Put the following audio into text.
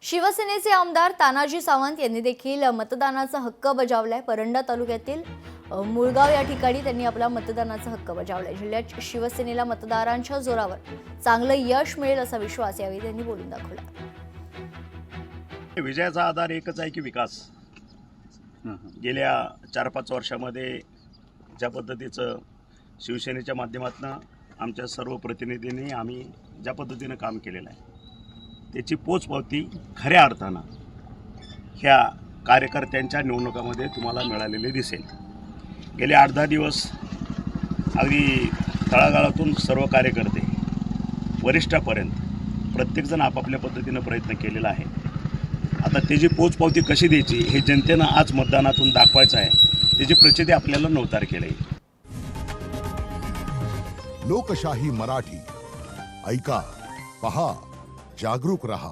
शिवसेनेचे आमदार तानाजी सावंत यांनी देखील मतदानाचा हक्क बजावलाय। परंडा तालुक्यातील मुळगाव या ठिकाणी त्यांनी आपला मतदानाचा हक्क बजावलाय। जिल्ह्यात शिवसेनेला मतदारांच्या जोरावर चांगलं यश मिळेल असा विश्वास यावेळी त्यांनी बोलून दाखवला। विजयाचा आधार एकच आहे की विकास। गेल्या 4-5 वर्षामध्ये ज्या पद्धतीचं शिवसेनेच्या माध्यमातून आमच्या सर्व प्रतिनिधींनी आम्ही ज्या पद्धतीनं काम केलेलं आहे त्याची पोचपावती खऱ्या अर्थानं ह्या कार्यकर्त्यांच्या निवडणुकामध्ये तुम्हाला मिळालेली दिसेल। गेले 8-10 दिवस अगदी तळागाळातून सर्व कार्यकर्ते वरिष्ठापर्यंत प्रत्येकजण आपापल्या पद्धतीनं प्रयत्न केलेला आहे। आता त्याची पोचपावती कशी द्यायची हे जनतेनं आज मतदानातून दाखवायचं आहे। त्याची प्रचिती आपल्याला 9 तारखेला येईल। लोकशाही मराठी ऐका, पहा, जागरूक रहा।